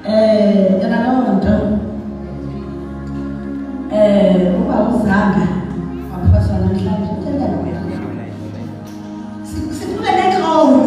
Yena lowo nto uba uzanga waphoswa namhlanje uthanda sikhule nekhawulo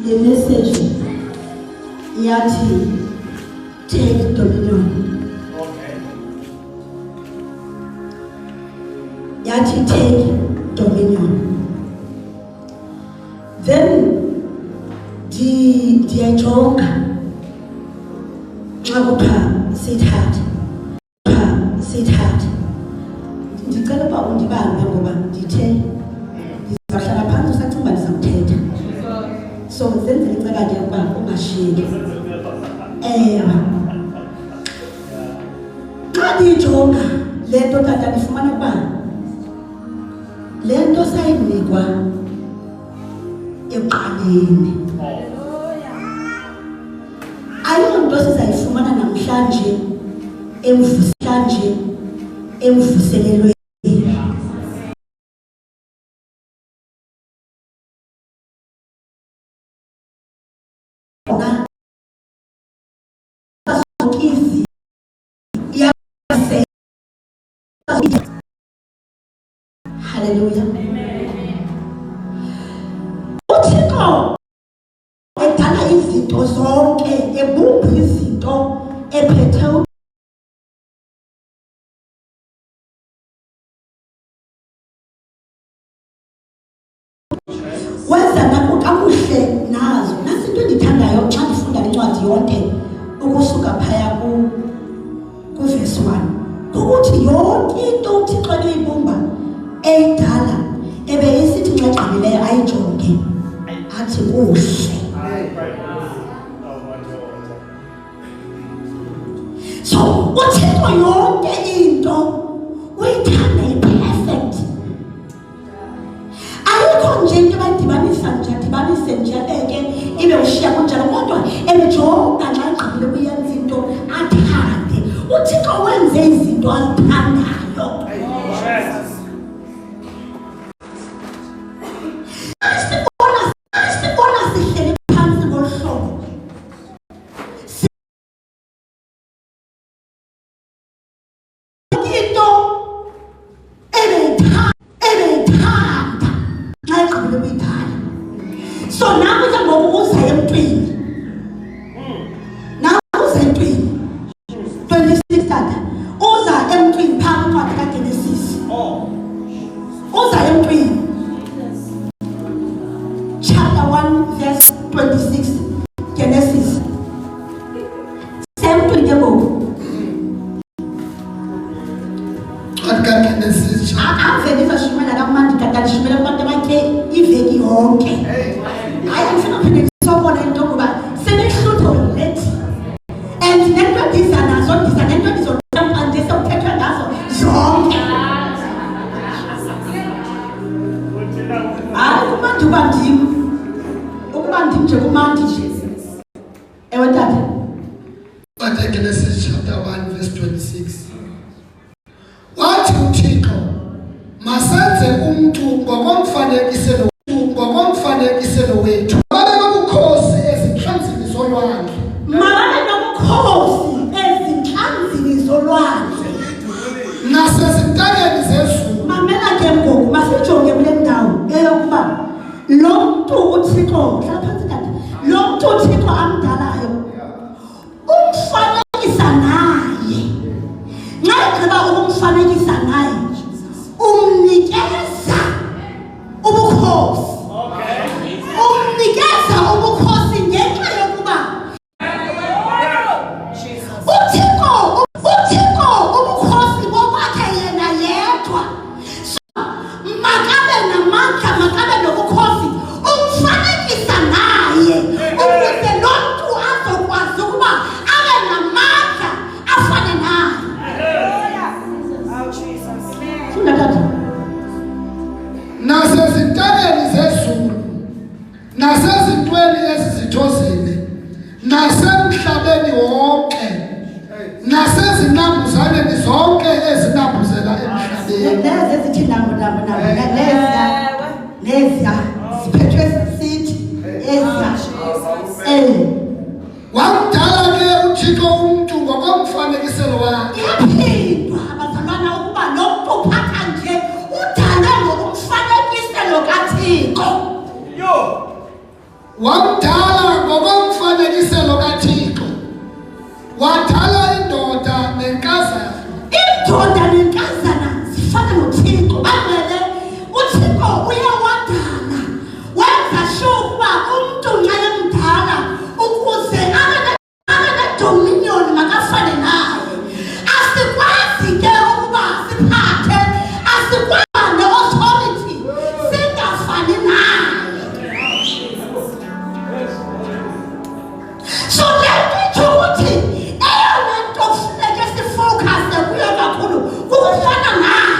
the message yathi take dominion. Yathi take dominion. Then diyajonga xa kuthiwa sithathe ndicela uba undibambe ngoba ndithe ndizawuhlala phantsi usacinga uba ndizawuthetha. So zenzele inceba ke ukuba ungashiyeki. Xa ndiyijonga le nto tata ndifumana ukuba le nto sayinikwa ekuqaleni ayonto sizayifumana namhlanje emvuselelweni. Hallelujah. Uthixo edala izinto zonke, ebumba izinto, ephethe wenza kakuhle nazo. Nasi into endithandayo xa ndifunda incwadi yonke ukusuka phaya ku-verse 1 ukuthi yonke into uThixo eyibumba eyidala ebe esithi xa egqamileyo ayijonge athi kuhle. So uThixo yonke into uyithanda i-perfect. Ayikho nje into abayidibanisa nje adibanise nje abeke ibe ushiya kunjalo, kodwa ejonga xa egqamile kuyenza into athande. uThixo wenze izinto azithandayo. Sibona sihleli phansi ngolhlobo into ebeyithanda xa egqibile kuyithanda. So nawe ke ngoku uza emntwini, 26 tata uza emntwini phaa kwincwadi kaGenesis. Uza emntwini chapter 1 verse 26 Genesis. Emntwini ke ngoku Genesis avele izashumela kamandi tata, lishumela kubantu abakhe iveki yonke. Hayi ndifuna phinde ndisobona into ngoba sebehlutho lethi and nento ndiza nazo nento ndizonamphantisa kuthethwe ngazo zonke. Hayi kumandi ukuba ndim nje kumandi nje. Ewe tata. But Genesis chapter 1 verse 26. Wathi uThixo masenze umuntu ngokomfanekiselo wethu. Babe nobukhosi ezinhlanzini zolwandle. Mababe nobukhosi ezinhlanzini zolwandle. Nasezintanyeni zezulu. Mamela ke ngoku masijonge kule ndawo eyokuba lo mntu uThixo hlala phansi tata, lo mntu uThixo amdalayo umfanekisa naye. Nxa egqiba ukumfanekisa naye umnikeza ubukhosi. Umnikeza ubukhosi nasezintweni ezizithozile nasemhlabeni wonke nasezinambuzaneni zonke ezinambuzela emhlabeni. Lezi ezithi nabo lezi siphethwe sithi wamdala ke uThixo umuntu ngokomfanekiselo wakhe. Iyaphindwa abazalwana ukuba lo muntu uphatha nje udalwe ngokomfanekiselo kaThixo. Wamdala ngokomfanekiselo kaThixo. Wadala indoda nenkazana. Indoda nenkazana zifana noThixo. Bavele uThixo uyawadala. Wenza sure ukuba umuntu nxa emdala ukuze abe ne-dominion makafane naye. Asikwazi ke ukuba siphathe, asikwazi ne-authority singafani naye. So lento ukuthi eyona nto kufuneka sifocuse kuyo kakhulu kukufana naye.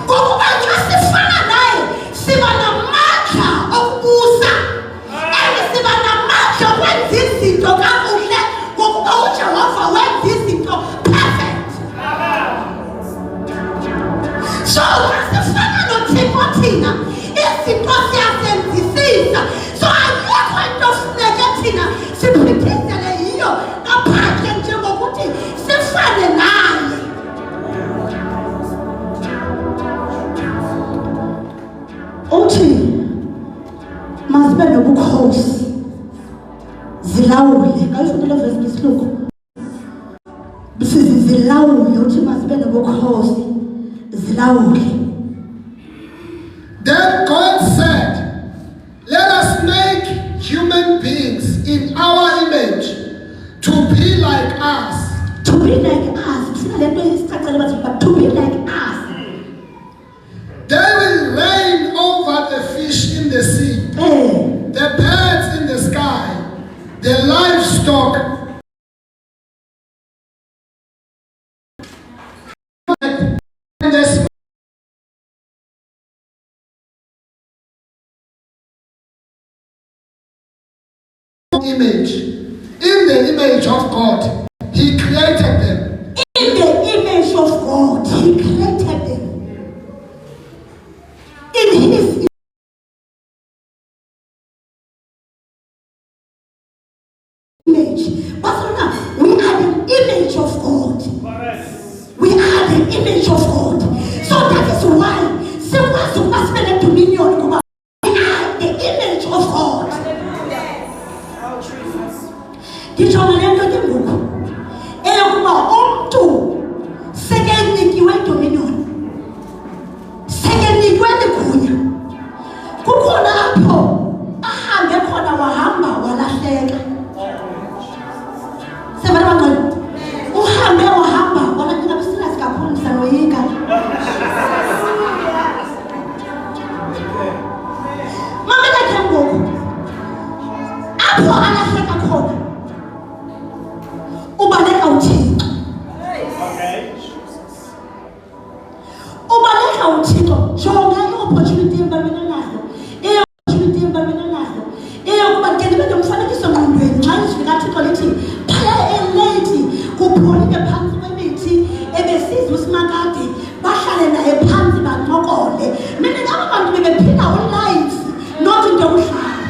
Ngokuba nxa sifana naye siba namandla okubusa, siba namandla okwenza izinto kakuhle ngokuba uJehova wenza izinto perfect. So sifana noThixo thina izinto siyazenzisisa. So ayikho into funeke thina siphithizele yiyo ngaphandle njengokuthi sifane naye. Uthi masibe nobukhosi zilawule. Ayifundile verse ngesilungu. Zilawule. Uthi masibe nobukhosi zilawule. Then God said, let us make human beings in our image to be like us. To be like us. To be like us. They will reign over the fish in the sea, the birds in the sky, the livestock, and the small image. In the image of God, He created them. In the image of God, He created them. In His image. But we are the image of God. We are the image of God. So that is why we are the image of God. Ngijongele ke ngoku eyokuba umuntu sekenikiwe dominion, sekenikiwe ligunya. Kukhona apho ahambe khona wahamba walahleka. Sebana bangcwele uhambe wahamba wala ngabisina sikakhulu ngisanoyika. Mamela ke ngoku apho alahleka khona ubaleka uThixo. Ubaleka uThixo. Jonga i-opportunity embalweni nayo. I-opportunity embalweni nayo. Eyokuba ke ndibe nomfanekiso ngqondweni nxa izwi likaThixo lithi phaya elate kupholile phansi kwemithi ebesizwe uSimakade bahlale naye phansi bancokole. Mina laba bantu bebephila ulife not into yokuhlala.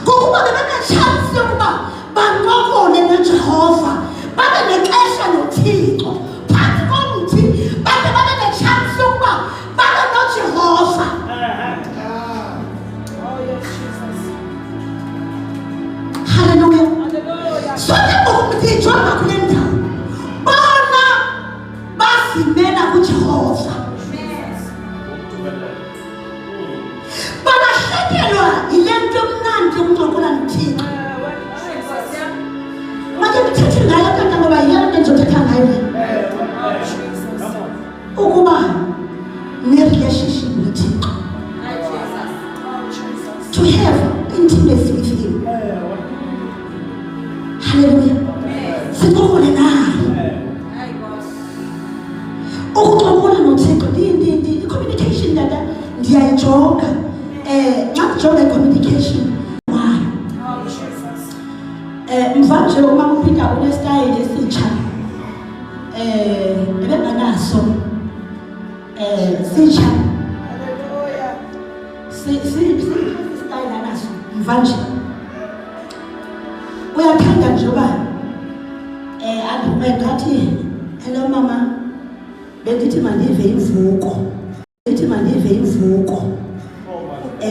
Ngokuba bebenechance yokuba bancokole noJehova, babe nexesha noThixo phansi komthi, babe nechance yokuba babe noJehova. Hallelujah. So ngokuthi jonga kule ndawo bona basimela kuJehova. Banahlekelwa yile nto emnandi yokuncokola noThixo. Manje ngithethe ngayo kanti ngoba yiyona nto endizothetha ngayo ukuba ne-relationship noThixo. To have intimacy with Him. Hallelujah. Sincokole naye. Ukuncokole noThixo, the communication ndiyayijonga xa ndijonga i-communication mva nje umama uPeter unestayile esitsha ebenganaso sitsha sitayile anaso mva nje uyathanda nje uba ngathi hello mama bendithi mandive ivuko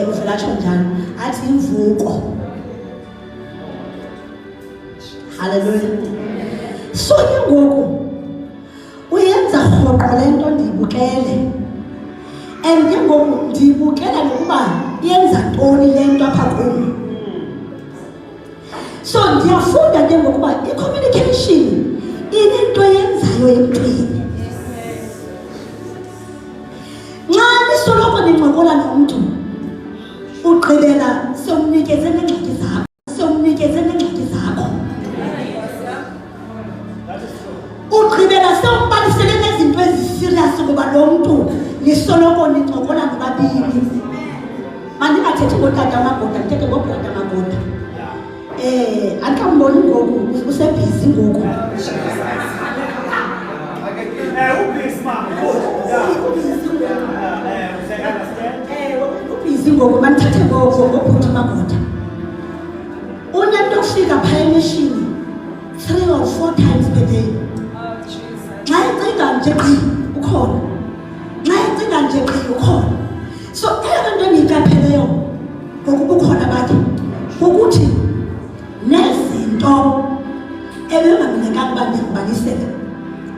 uvelatsho njalo athi ivuko. Hallelujah. So ke ngoku uyenza rhoqo le nto ndiyibukele and ke ngoku ndiyibukela nokuba yenza ntoni le nto apha kum. So ndiyafunda ke ngokuba i-communication inento yenzayo emntwini. Nxa nisoloko nincokola nomntu ugqibela somnikeze neengxaki zakho ugqibela sombalisele nezinto eziserious ngoba lo mntu nisoloko nincokola nobabini. Mandingathethi ngotata amagoda, ndithethe ngobrata amagoda. Andikamboni ngoku usebhizi ngoku. Ubhizi ngoku mandithethe ngobhuti amagoda. Unento yokufika phaya emishini 3 or 4 times per day. Xa ecinga nje qhi ukhona. Xa ecinga nje qhi ukhona. So eyona nto endiyiqapheleyo ngokuba ukhona bakhe ukuthi nezinto ebengamelekanga uba ndikubalisele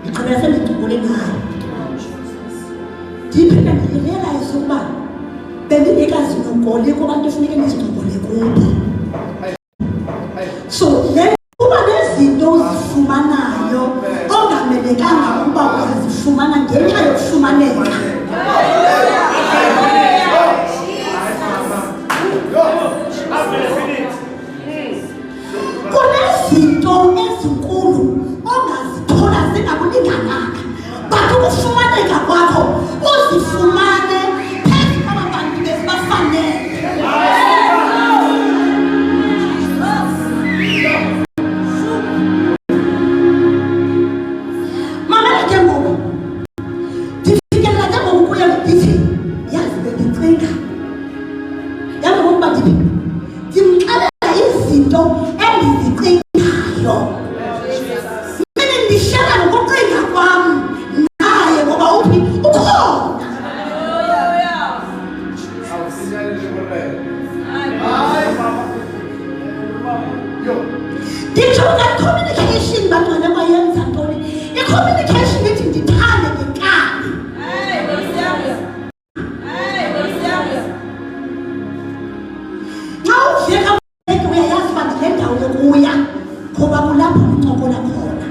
ndigqibela sendicubule ngayo. Ndiphinde ndirealize ukuba bendingekazinogoli kubantu efuneke ndizigqobole kubo. So kuba nezinto uzifumanayo ongamelekanga ukuba uzifumana ngenxa yokufumaneka. Kunezinto ezinkulu ongazithola zingakulingananga but ukufumaneka kwakho uzifumane phezu kwabantu bezibafanele. Mamela ke ngoku ndifikelela ke ngoku kuye ndithi yazi bendicinga yazi ngokuba ndimxelela izinto endizicingayo. Mina ndishela ngokucinga kwam naye ngoba uphi ukhona. Ndijonga i-communication bantwana bayenza ntoni. I-communication ithi ndithande ngenkani. Xa uveka uyayazi uba ndile ndawo yokuya ngoba kulapho uncokola khona.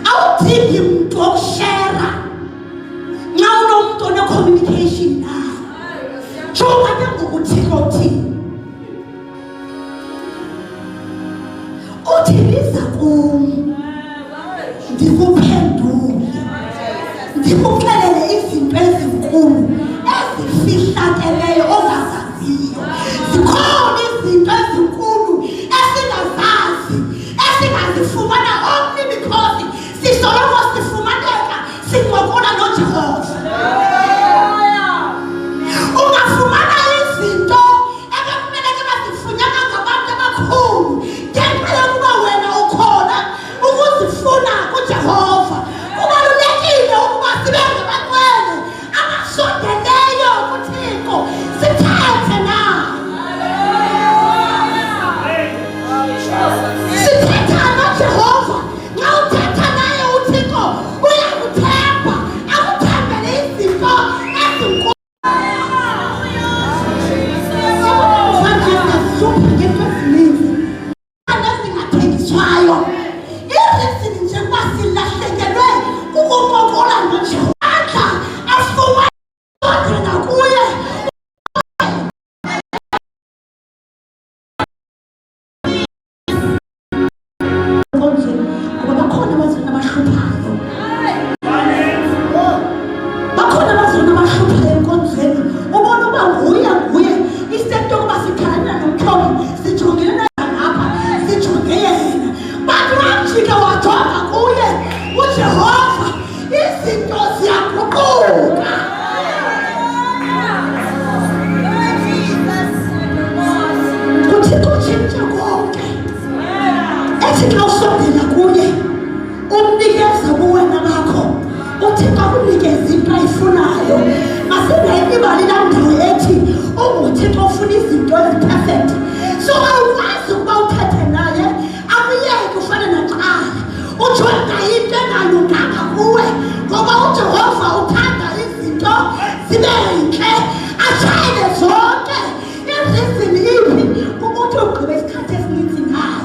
Awudingi mntu wokushera nxa unomntu one-communication naye. Jonga ke ngoku Thixo uthini. Uthi liza kum ndikuphendule ndikuxelele izinto ezinkulu ezifihlakeleyo ongazaziyo. Zikhona izinto ezinkulu esingazazi esingazifumana only because sisoloko sifumaneka sincokola noJehova. Ungafumana izinto ekumeleke bazifunyanwa ngabantu abakhulu ngenxa yokuba wena ukhona ukuzifuna kuJehova. Kubalulekile ukuba sibe ngabanqwele abasondeleyo kuThixo sithethe naye. Sithetha noJehova. Nxa uthetha ufike wajonga kuye uJehova izinto ziyaguquka. Uthixo utshintsha konke. Ethi xa usondela kuye umnikeza ubuwena bakho, uthixo akunikeza into ayifunayo. Masingayilibali laa ndawo ethi unguthixo ufuna izinto ezi-perfect. So awukwazi ukuba uthethe naye akuyeke ufane nakuqala ujonga into engalunganga kuwe, ngoba uJehova uthanda izinto zibe yintle atshayele zonke. Izizini iphi ukuthi ugqibe isikhathi esininzi naye.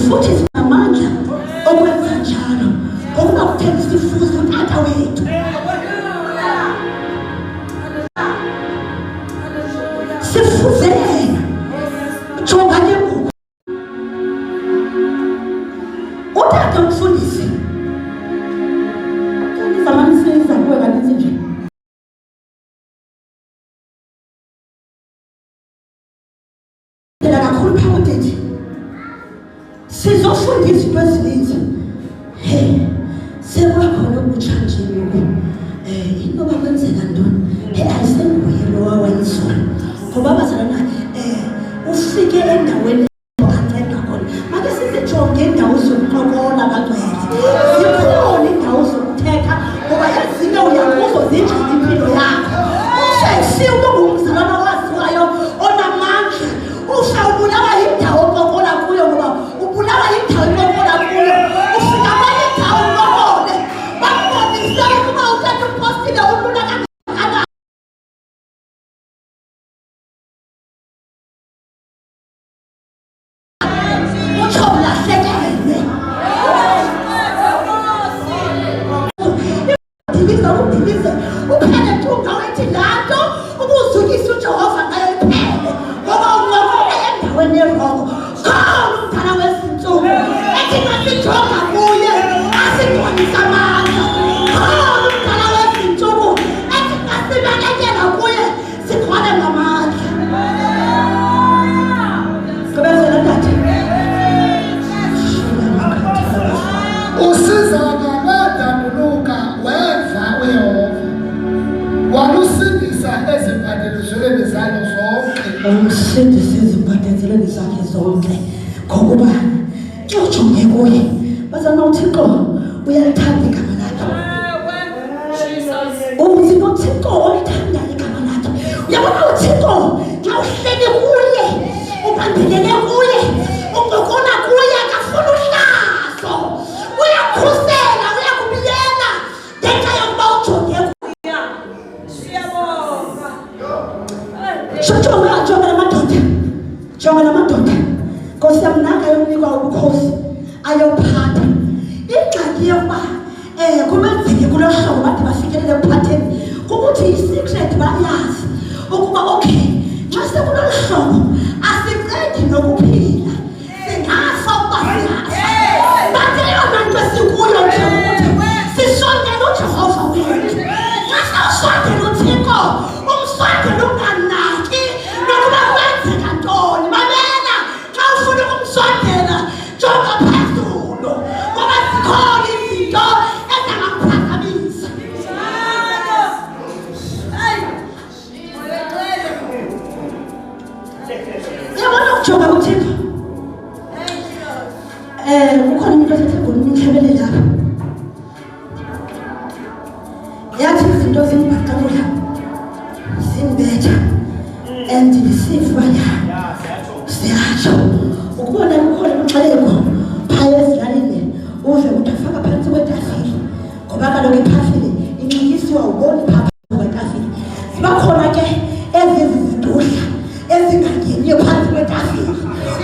Futhi sinamandla okwenza njalo ngokuba kutheni sifuze utata wethu. Sifuze yena. Jonga ke ngoku utata umfundisi zamanisiza kuwe kaninzi nje. Ndela kakhulu phaa kutete sizofunda izinto ezininzi. Sekwakhona ukutshanje ngoku inoba kwenzeka ntoni ayisenguye lowa wayizolo ngoba bazalana ufike endaweni anceda khona. Make sizijonge iindawo zokuxokola bagcwele, zikhona iindawo zokuthetha ngoba ezinye uyakuzo zinjani impilo yakho. Ufesi ube ngumzalwana waziwayo onamandla, ufe ubulawa yindawo oxokola kuyo ngoba ubulawa yindawo oxokola kuyo. Ufika kwale ndawo uxokole bakubonise ukuba utata upostile ulula kangakanani. Utsho ulahlekelwe. Udilize uphele thunga wethi laa nto ubuzukisa uJehova ngayo iphele ngoba unqokole endaweni erongo. Khona umdala wezintsuku ethi masijonga kuye asibonise amandla. Khona umdala wezintsuku ethi masibekekela kuye sikhole ngamandla. Gqibezela tata. Usiza ngamandanduluka wenza uYehova walusindisa ezimpathelweni zayo zonke. Umsindise ezimpathelweni zakhe zonke ngokuba xa ujonge kuye bazana uThixo uyalithanda igama lakhe. Umzimba uThixo olithanda igama lakhe. Uyabona uThixo xa uhleli kuye ubambelele kuye uncokola kuye akafuna uhlazo, uyakhusela uyakubiyela ngenxa yokuba ujonge jonga la madoda Nkosi yamnaka yokunikwa ubukhosi ayophatha. Ingxaki yokuba kumenzeke kulo hlobo bathi bafikelele ekuphatheni kukuthi i-secret bayazi ukuba okay xa sekulo hlobo asincedi nokuphila, singafa ukuba siyafa. Bathi eyona nto esikuyo nje ukuthi sisondele uJehova wethu. Xa sawusondela uThixo umsondele unganaki nokuba kwenzeka ntoni. Mamela xa ufuna ukumsondela jonga phezulu ngoba zikhona izinto ezingakuphakamisa. Uyabona ukujonga kuThixo. Kukhona umuntu othethe ngolunye intlebele lapha yathi izinto zimbhaqelula zimbetha and ndisiva siyatsho ukubona kukhona umxeleko phaya ezilalini uve ukuthi afaka phantsi kwetafile ngoba kaloku itafile inxityisiwa uboni phaa kwetafile. Ziba khona ke ezizidudla ezingangeniyo phantsi kwetafile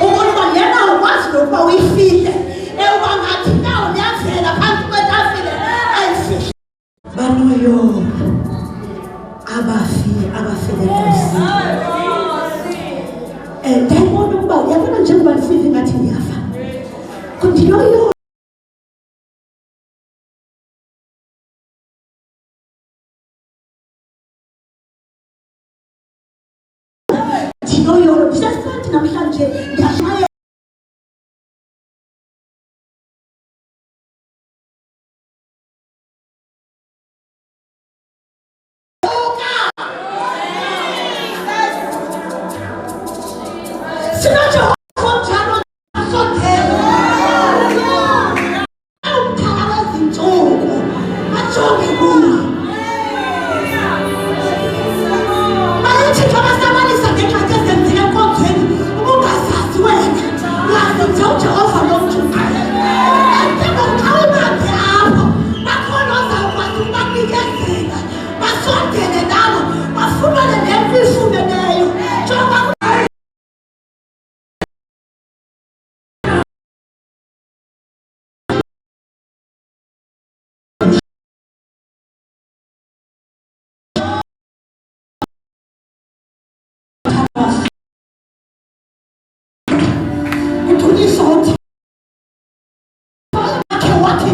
ubona uba lena ukwazi nokuba uyifihle ewuba ngathi nawo liyavela phantsi kwetafile ayifihle. Banoyo abafile Nkosini. Ndayibona ukuba uyabona njengoba ndifile ngathi ndiyafa kundiyoyo yoyo bisasithi namhlanje ndiyashaya sinojo konjalo sothelo umthaka wezinsuku majonge kuyo bayithi abasabalisa ngengxaki ezenzile enkonzweni ubungazazi wena wazi nje uJehova lomjuqayo ngokukhawulande apho bakhona ozawukwazi ukubanikezela basondele nabo bafumane le ifumeneyo njengoba uthulisa wathi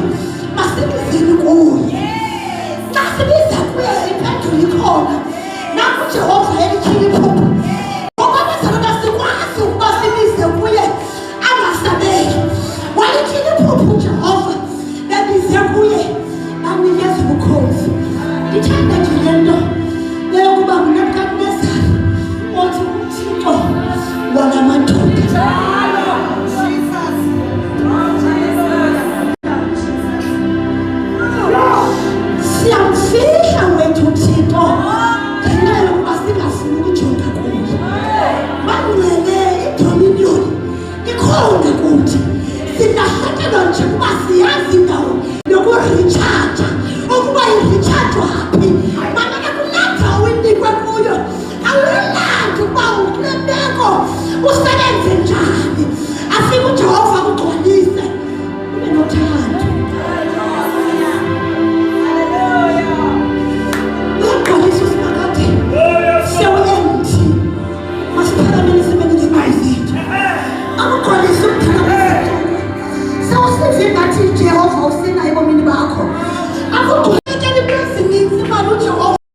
masibizeni kuye xa sibiza kuye iphendula ikhona